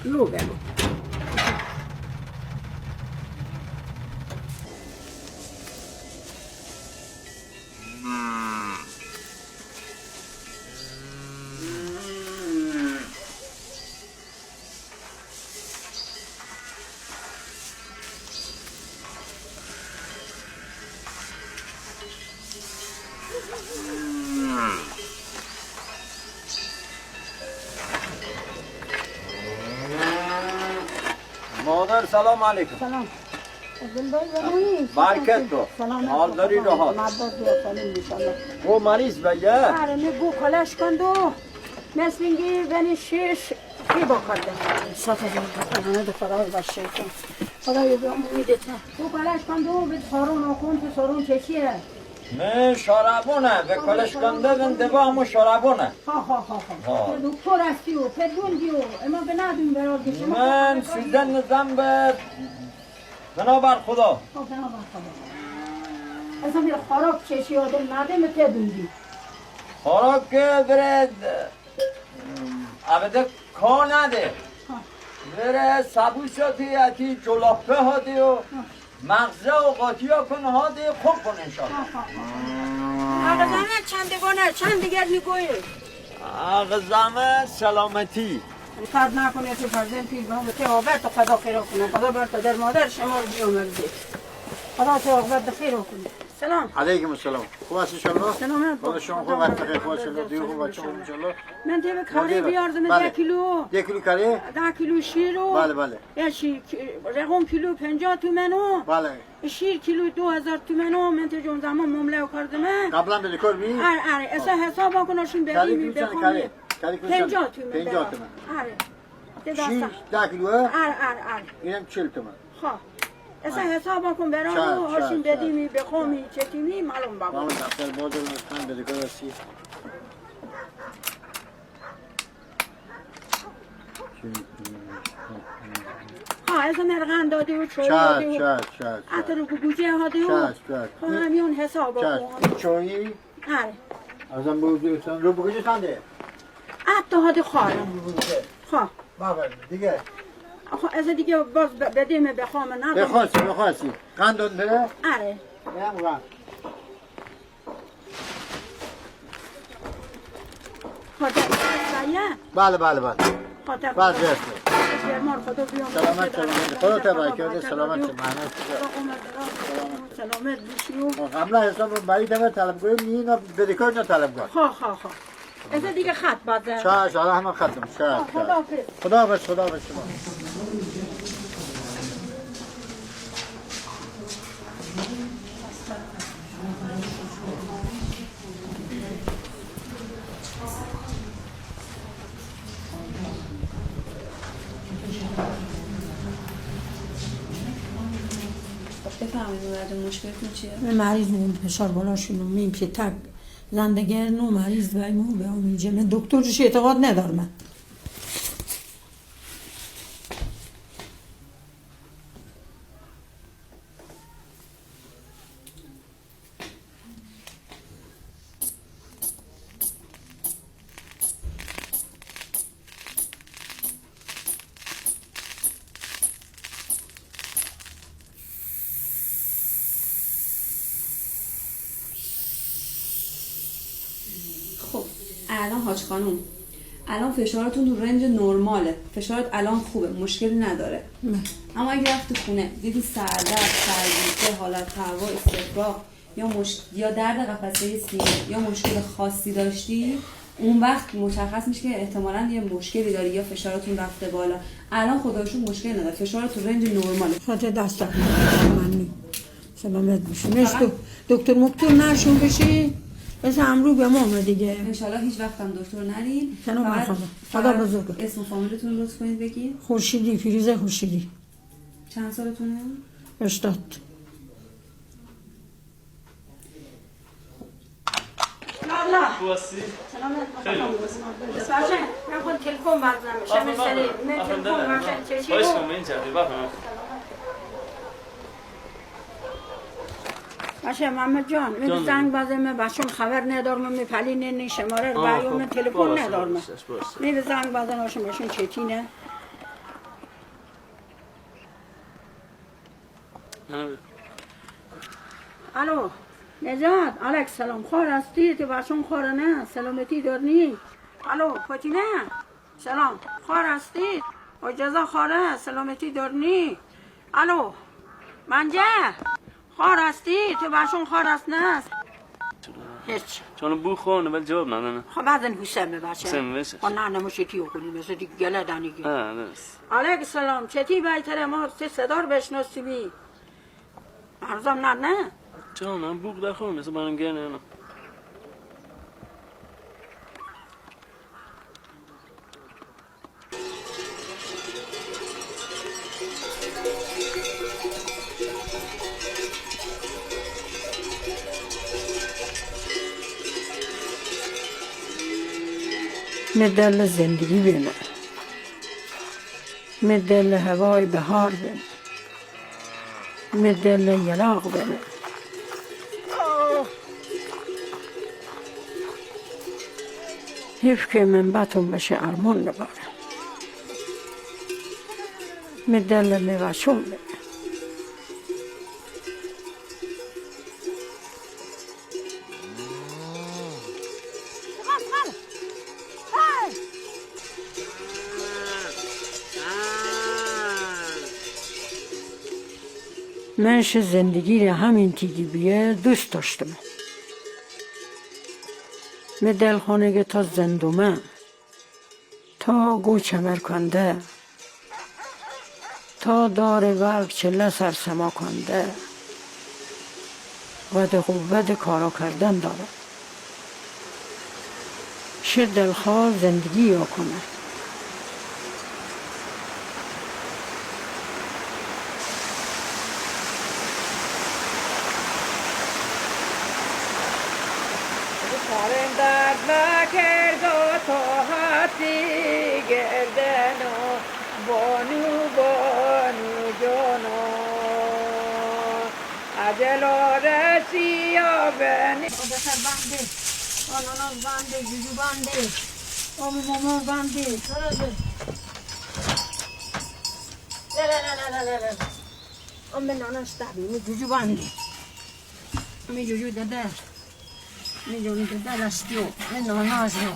لو بگو مادر سلام علیکم. سلام زندگی بمونی برکت تو. حال داری راحت. او مریض بگه؟ آره میگو کلش کندو مثل اینگی بنی شیش کی بکرده ساته جان کنه خدای باشه کن خدای بمونی دیتا تو کلش کندو به سارون آکن تو سارون چشیه من شرابونه به کلش کنده بن دبا همو شرابونه. ها دکتر هستی و پدرون دیو اما به ندون برای کشم من سیزن نظام به بنابر خدا. بنابر خدا اصلا میره خراب چشی آدم نده پدرون دیو خوراک که برد عبده کا نده بره سبوشاتی اتی جلافه ها دی و مغزه و قاطی ها کن ها دی خوب کن انشاءالله. آقازمه چندگانه چند دیگر میگویی آقازمه سلامتی فرد نکنه تو فرزن پیر به همه آبر تو خدا خیره کنه خدا بر پدر مادر شما رو بیامرزه خدا تو آقابر خیره کنه سلام علیکم السلام. خوب هستی انشاءالله؟ سلامت خدا شما خوب وقت بخیر. خوب انشاءالله دیو خوب بچه خوب انشاءالله. من تیبه کاری بیاردم 10 کیلو 1 کیلو کاری؟ 10 کیلو شیر و بله یا رقم کیلو 50 تومنو بله شیر کیلو 2000 تومنو من تو جون زمان مملو کردم قبلا به دکار بی؟ آره اصلا حساب کناشون بریم بخوام 50 تومن 50 تومن آره شیر 10 کیلوه؟ آره اینم 40 تومن. خب اصلا حساب کن برام هاشون بدیمی بخومی چتیمی معلوم بابا مامان دفتر بازار لطفاً به دکار هستی. از مرغن دادی و چای دادی و عطر رو گوجه ها دی و خب همیون حساب کن چایی؟ آره ازم بگوزیستان رو بگوزی خنده؟ حتی ها دی خواهرم خب بابا دیگه خب از دیگه باز بدیم بخوام نه بخواستی قندون بره؟ آره برم قند خاطر سایه بله خاطر بعد جسته فرمان خدا بیام سلامت خدا تبرک کرده سلامت سلامت بشی و قبلا حساب برای دمه طلبگوی مینا بدکار نه طلبگار خواه از دیگه خط بازه شاید همه ختم خدا حافظ شما بفرمایید مشکلتون چیه؟ من مریض نیم فشار بالاشونو میم که تک زندگی نو مریض بایمو به اینجا من دکتر جوش اعتقاد ندارم خب الان حاج خانوم الان فشارتون تو رنج نرماله فشارت الان خوبه مشکلی نداره اما اگه رفتی خونه دیدی سردرد سرگیجه حالت هوا استفراغ یا درد قفسه سینه یا مشکل خاصی داشتی اون وقت مشخص میشه که احتمالاً یه مشکلی داری یا فشارتون رفته بالا الان خداشون مشکل نداره فشارت تو رنج نرماله خاطر دست من سلامت بشی دکتر مکتور نرشون بشی بس امرو به ما دیگه انشالله هیچ وقت هم دکتر نرین خدا بزرگ اسم و فامیلتون لطف کنید بگید خورشیدی فیروزه خورشیدی چند سالتونه 80 خواستی؟ خیلی بساشه من خود تلفن بردم شمه سری من تلفن بردم چه چی باش کنم این جدی بفهم باشه محمد جان من زنگ بزنم بچه‌م خبر ندارم من پلی نه شماره رو من تلفن ندارم من زنگ بزنم باشون چتی نه الو نجات علیک سلام خور هستی تو باشون خور نه سلامتی دارنی الو فاطمه سلام خور هستی اجازه خوره سلامتی دارنی الو منجه خور هستی تو باشون خور هست نه هیچ چون بو خونه ولی جواب ندادن خب بعدن حسین بباشه حسین بشه. خب نه نموشتی او کنی مثل دیگه گله دانیگی درست علیک سلام چتی بایتره ما سی صدار بشناسی بی ارزم نه چون من بوق در خونه مثل منم گرنه نه مدل زندگی بینه مدل هوای بهار بینه مدل یلاق بینه حیف که من باتون بشه ارمان نباره مدل میواشون بینه منش زندگی را همین تیگی بیه دوست داشتم می دلخانه تا زندومه تا گوچمر کنده تا دار برگ چله سرسما کنده و ده قوت کارا کردن داره شه دلخواه زندگی یا کنه درد نکرد و تو حتی گردن و بانو جانو عجل و رسی و بنی بسر بنده آناناس بنده جوجو بنده آمی ماما بنده آمی ناناس تبی می جوجو بنده می جوجو داده می جوجو داده رستیو می ناناس رو